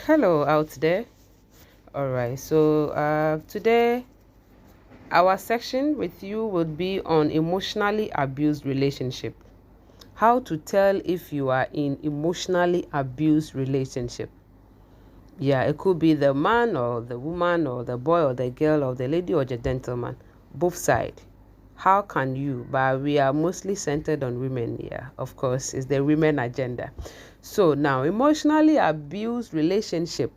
Hello out there. All right. So today our section with you would be on emotionally abused relationship. How to tell if you are in emotionally abused relationship. Yeah, it could be the man or the woman or the boy or the girl or the lady or the gentleman, both side. How can you? But we are mostly centered on women here. Of course, it's the women agenda. So now, emotionally abused relationship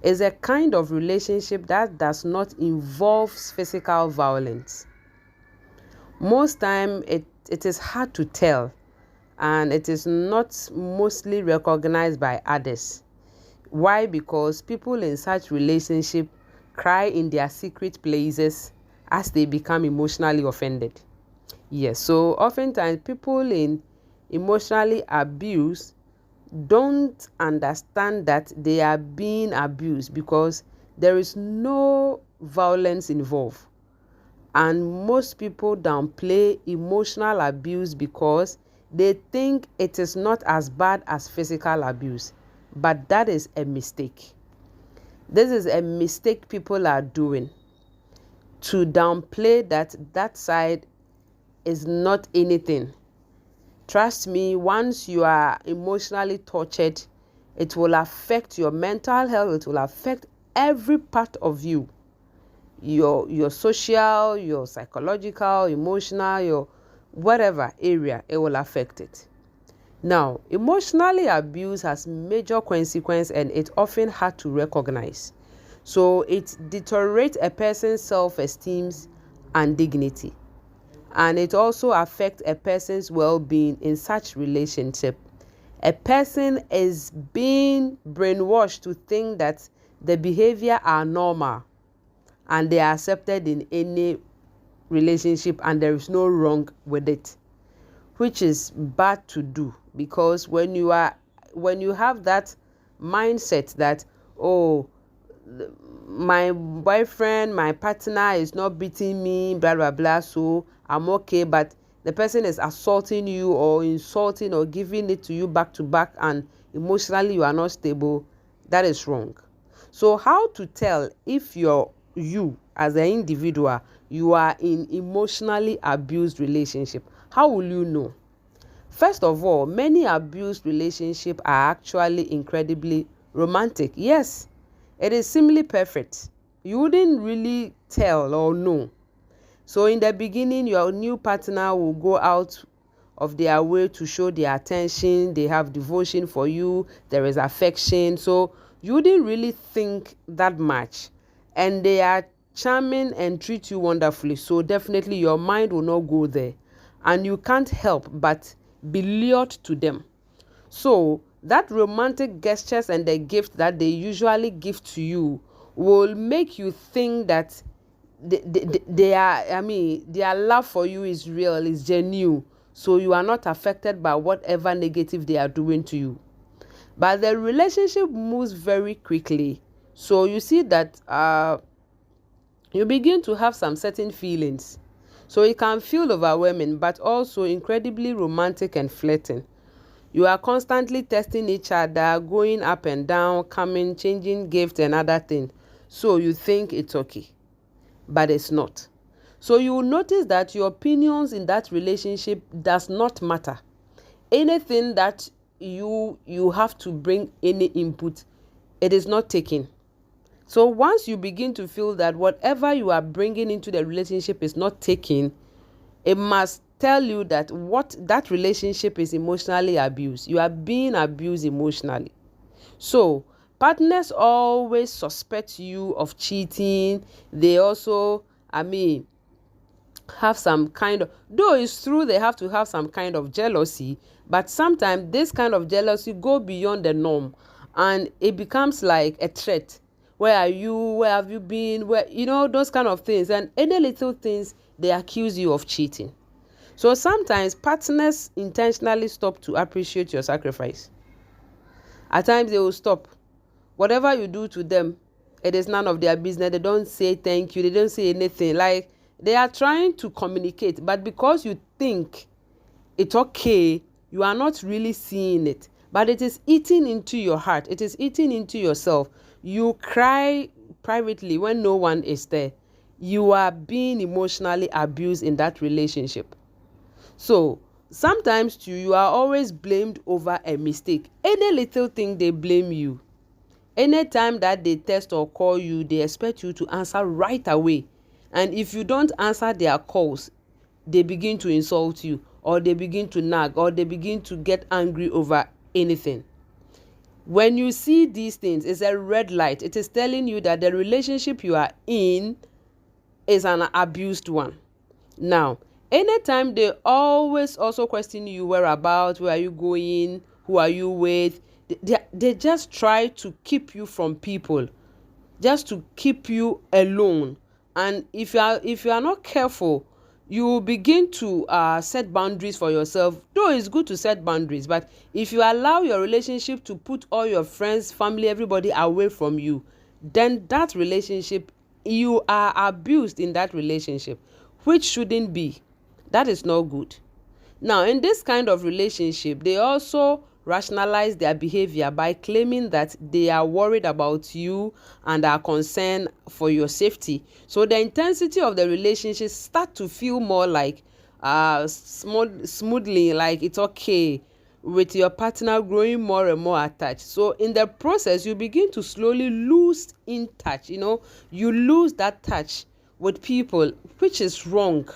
is a kind of relationship that does not involve physical violence. Most time it is hard to tell, and it is not mostly recognized by others. Why? Because people in such relationship cry in their secret places as they become emotionally offended. Yes, so oftentimes people in emotionally abused don't understand that they are being abused because there is no violence involved. And most people downplay emotional abuse because they think it is not as bad as physical abuse. But that is a mistake. This is a mistake people are doing, to downplay that side is not anything. Trust me, once you are emotionally tortured, it will affect your mental health. It will affect every part of you. Your social, your psychological, emotional, your whatever area, it will affect it. Now, emotionally abuse has major consequence and it's often hard to recognize. So it deteriorates a person's self-esteem and dignity. And it also affects a person's well-being in such relationship. A person is being brainwashed to think that the behavior are normal and they are accepted in any relationship and there is no wrong with it, which is bad to do. Because when you have that mindset that, oh, my boyfriend, my partner is not beating me, blah blah blah, so I'm okay, but the person is assaulting you or insulting or giving it to you back to back and emotionally you are not stable, that is wrong. So how to tell if you as an individual, you are in emotionally abused relationship? How will you know? First of all, many abused relationships are actually incredibly romantic. Yes, it is seemingly perfect. You wouldn't really tell or know. So in the beginning, your new partner will go out of their way to show their attention. They have devotion for you. There is affection. So you wouldn't really think that much. And they are charming and treat you wonderfully. So definitely your mind will not go there. And you can't help but be lured to them. So that romantic gestures and the gift that they usually give to you will make you think that their love for you is real, is genuine. So you are not affected by whatever negative they are doing to you. But the relationship moves very quickly. So you see that you begin to have some certain feelings. So it can feel overwhelming, but also incredibly romantic and flirting. You are constantly testing each other, going up and down, coming, changing gifts and other things. So you think it's okay, but it's not. So you will notice that your opinions in that relationship does not matter. Anything that you have to bring any input, it is not taken. So once you begin to feel that whatever you are bringing into the relationship is not taken, it must tell you that that relationship is emotionally abused. You are being abused emotionally. So partners always suspect you of cheating. They also, have some kind of, though it's true they have to have some kind of jealousy, but sometimes this kind of jealousy go beyond the norm and it becomes like a threat. Where are you? Where have you been? Where, those kind of things. And any little things, they accuse you of cheating. So sometimes partners intentionally stop to appreciate your sacrifice. At times they will stop. Whatever you do to them, it is none of their business. They don't say thank you. They don't say anything. Like, they are trying to communicate, but because you think it's okay, you are not really seeing it. but it is eating into your heart. It is eating into yourself. You cry privately when no one is there. You are being emotionally abused in that relationship. So sometimes too, you are always blamed over a mistake. Any little thing, they blame you. Anytime that they text or call you, they expect you to answer right away. And if you don't answer their calls, they begin to insult you, or they begin to nag, or they begin to get angry over anything. When you see these things, it's a red light. It is telling you that the relationship you are in is an abused one. Now, anytime they always also question you whereabouts, where are you going, who are you with, they just try to keep you from people, just to keep you alone. And if you are not careful, you will begin to set boundaries for yourself. Though it's good to set boundaries, but if you allow your relationship to put all your friends, family, everybody away from you, then that relationship, you are abused in that relationship, which shouldn't be. That is not good. Now, in this kind of relationship, they also rationalize their behavior by claiming that they are worried about you and are concerned for your safety. So the intensity of the relationship start to feel more like smoothly, like it's okay, with your partner growing more and more attached. So in the process, you begin to slowly lose in touch. You lose that touch with people, which is wrong.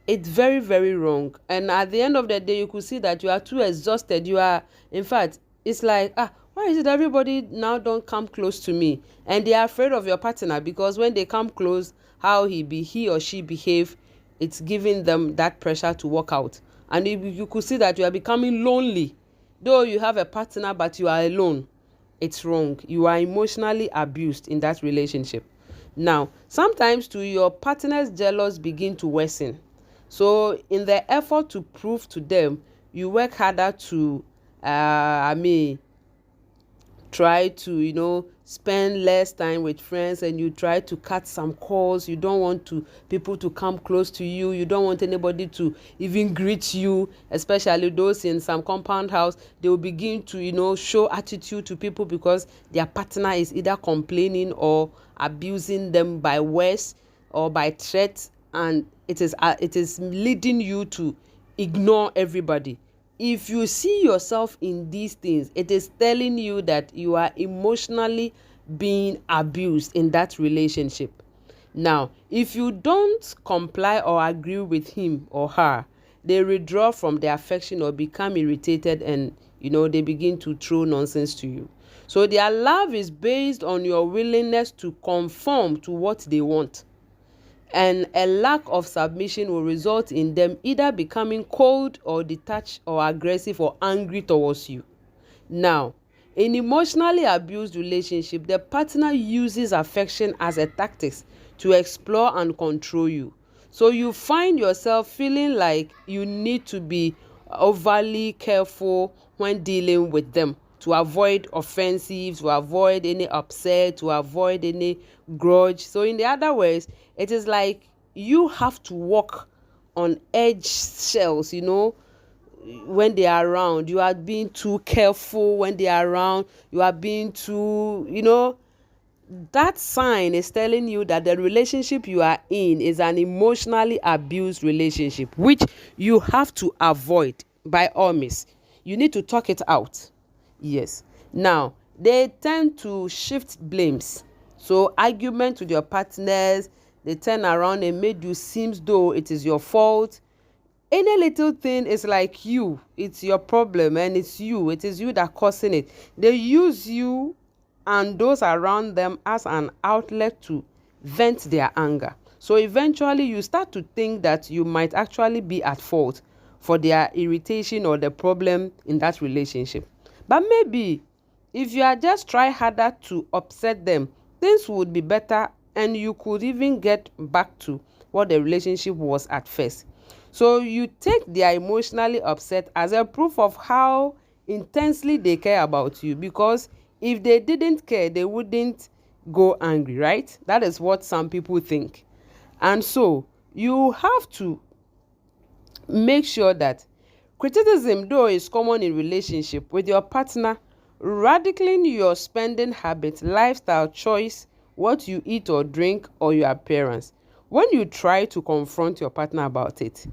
It's very, very wrong. And at the end of the day, you could see that you are too exhausted. You are, in fact, it's like, why is it everybody now don't come close to me? And they are afraid of your partner, because when they come close, how he or she behave, it's giving them that pressure to walk out. And you could see that you are becoming lonely. Though you have a partner, but you are alone. It's wrong. You are emotionally abused in that relationship. Now, sometimes too, your partner's jealous begin to worsen. So in the effort to prove to them, you work harder to, try to, spend less time with friends, and you try to cut some calls. You don't want people to come close to you. You don't want anybody to even greet you, especially those in some compound house. They will begin to, show attitude to people because their partner is either complaining or abusing them by words or by threats. And it is leading you to ignore everybody. If you see yourself in these things, it is telling you that you are emotionally being abused in that relationship. Now, if you don't comply or agree with him or her, they withdraw from their affection or become irritated, and they begin to throw nonsense to you. So their love is based on your willingness to conform to what they want. And a lack of submission will result in them either becoming cold or detached or aggressive or angry towards you. Now, in emotionally abused relationship, the partner uses affection as a tactic to explore and control you. So you find yourself feeling like you need to be overly careful when dealing with them, to avoid offensive, to avoid any upset, to avoid any grudge. So in the other words, it is like you have to walk on eggshells, when they are around. You are being too careful when they are around. You are being too, that sign is telling you that the relationship you are in is an emotionally abused relationship, which you have to avoid by all means. You need to talk it out. Yes. Now, they tend to shift blames. So argument with your partners, they turn around and make you seem though it is your fault. Any little thing is like you. It's your problem, and it's you. It is you that causing it. They use you and those around them as an outlet to vent their anger. So eventually you start to think that you might actually be at fault for their irritation or the problem in that relationship. But maybe if you are just try harder to upset them, things would be better, and you could even get back to what the relationship was at first. So you take their emotionally upset as a proof of how intensely they care about you, because if they didn't care, they wouldn't go angry, right? That is what some people think. And so you have to make sure that Criticism, though, is common in relationship with your partner, ridiculing your spending habits, lifestyle choice, what you eat or drink, or your appearance. When you try to confront your partner about it,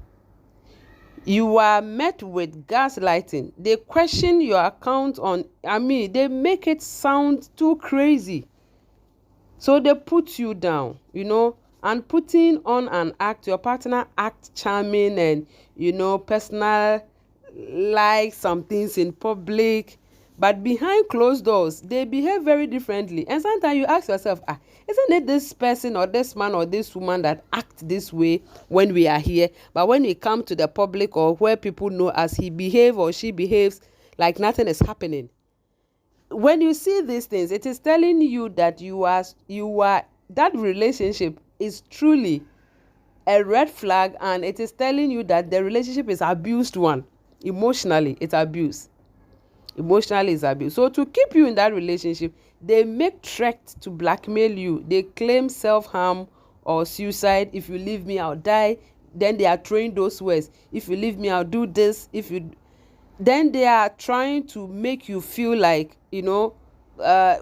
you are met with gaslighting. They question your account they make it sound too crazy. So they put you down, and putting on an act, your partner act charming and, personal, like some things in public, but behind closed doors, they behave very differently. And sometimes you ask yourself, isn't it this person or this man or this woman that act this way when we are here, but when we come to the public or where people know us, he behave or she behaves like nothing is happening? When you see these things, it is telling you that you are that relationship is truly a red flag, and it is telling you that the relationship is abused one. Emotionally, it's abuse. Emotionally, it's abuse. So to keep you in that relationship, they make threats to blackmail you. They claim self-harm or suicide. If you leave me, I'll die. Then they are throwing those words. If you leave me, I'll do this. Then they are trying to make you feel like,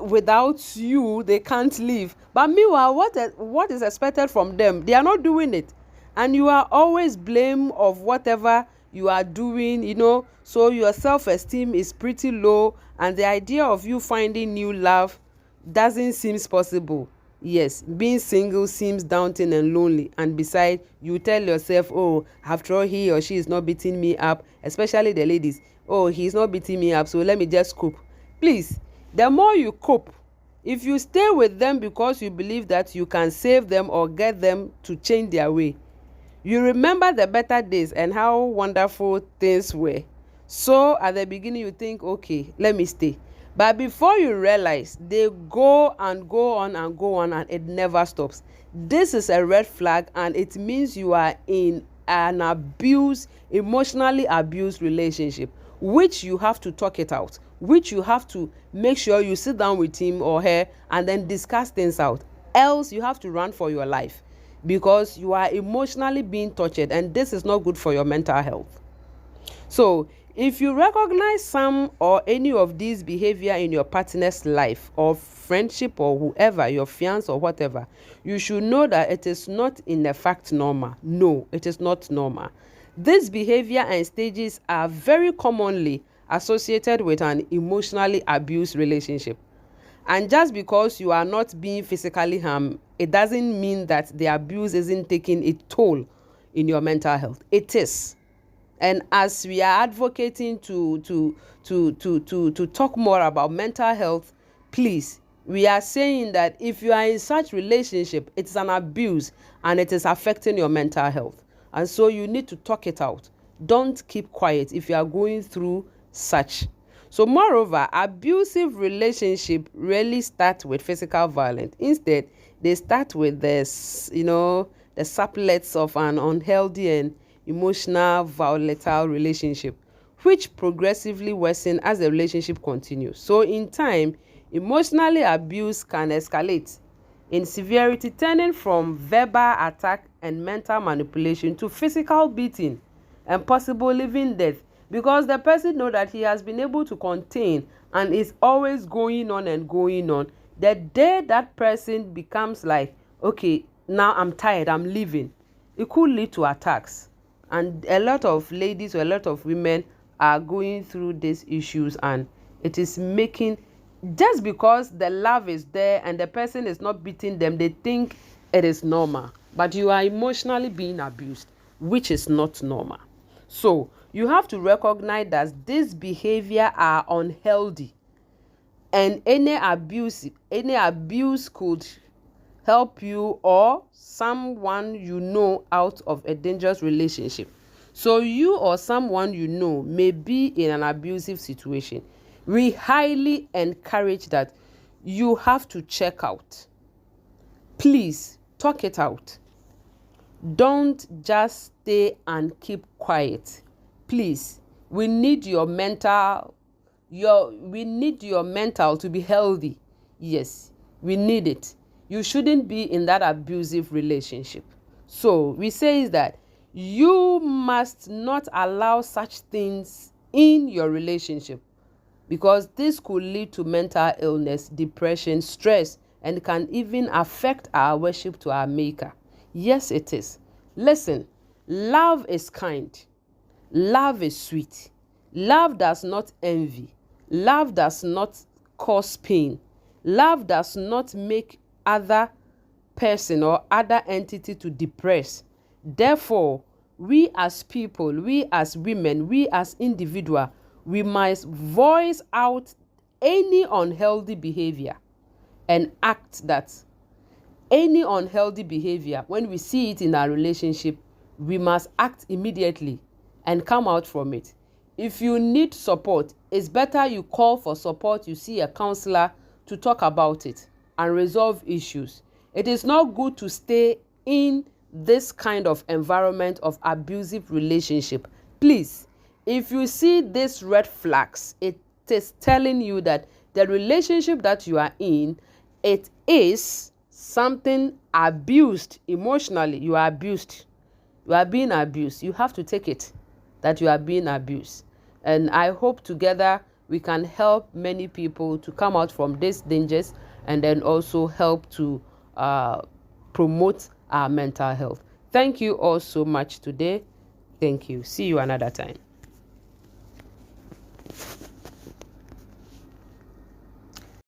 without you, they can't live. But meanwhile, what is expected from them? They are not doing it. And you are always blamed of whatever you are doing, so your self-esteem is pretty low, and the idea of you finding new love doesn't seem possible. Yes, being single seems daunting and lonely, and besides, you tell yourself, oh, after all, he or she is not beating me up, especially the ladies. Oh, he's not beating me up, so let me just cope. Please, the more you cope, if you stay with them because you believe that you can save them or get them to change their way, you remember the better days and how wonderful things were. So at the beginning, you think, okay, let me stay. But before you realize, they go and go on and go on, and it never stops. This is a red flag, and it means you are in an emotionally abused relationship, which you have to talk it out, which you have to make sure you sit down with him or her and then discuss things out. Else you have to run for your life, because you are emotionally being tortured, and this is not good for your mental health. So if you recognize some or any of these behavior in your partner's life or friendship or whoever, your fiancé or whatever, you should know that it is not in fact normal. No, it is not normal. This behavior and stages are very commonly associated with an emotionally abused relationship. And just because you are not being physically harmed, it doesn't mean that the abuse isn't taking a toll in your mental health. It is. And as we are advocating to talk more about mental health, please, we are saying that if you are in such relationship, it's an abuse and it is affecting your mental health. And so you need to talk it out. Don't keep quiet if you are going through such. So moreover, abusive relationship rarely start with physical violence. Instead, they start with this, the sublets of an unhealthy and emotional volatile relationship, which progressively worsen as the relationship continues. So in time, emotionally abuse can escalate in severity, turning from verbal attack and mental manipulation to physical beating and possible even death, because the person knows that he has been able to contain and is always going on and going on. The day that person becomes like, okay, now I'm tired, I'm leaving, it could lead to attacks. And a lot of ladies or a lot of women are going through these issues, and it is making, just because the love is there and the person is not beating them, they think it is normal. But you are emotionally being abused, which is not normal. So you have to recognize that this behavior are unhealthy, and any abuse could help you or someone you know out of a dangerous relationship. So you or someone you know may be in an abusive situation. We highly encourage that you have to check out. Please talk it out. Don't just stay and keep quiet. Please, we need your mental to be healthy. Yes, we need it. You shouldn't be in that abusive relationship. So we say is that You must not allow such things in your relationship, because this could lead to mental illness, depression, stress, and can even affect our worship to our Maker. Yes, it is. Listen, love is kind. Love is sweet. Love does not envy. Love does not cause pain. Love does not make other person or other entity to depress. Therefore, we as people, we as women, we as individual, we must voice out any unhealthy behavior and act that. Any unhealthy behavior, when we see it in our relationship, we must act immediately and come out from it. If you need support, it's better you call for support, you see a counselor to talk about it and resolve issues. It is not good to stay in this kind of environment of abusive relationship. Please, if you see these red flags, it is telling you that the relationship that you are in, it is something abused emotionally. You are abused. You are being abused. You have to take it that you are being abused. And I hope together we can help many people to come out from these dangers, and then also help to promote our mental health. Thank you all so much today. Thank you. See you another time.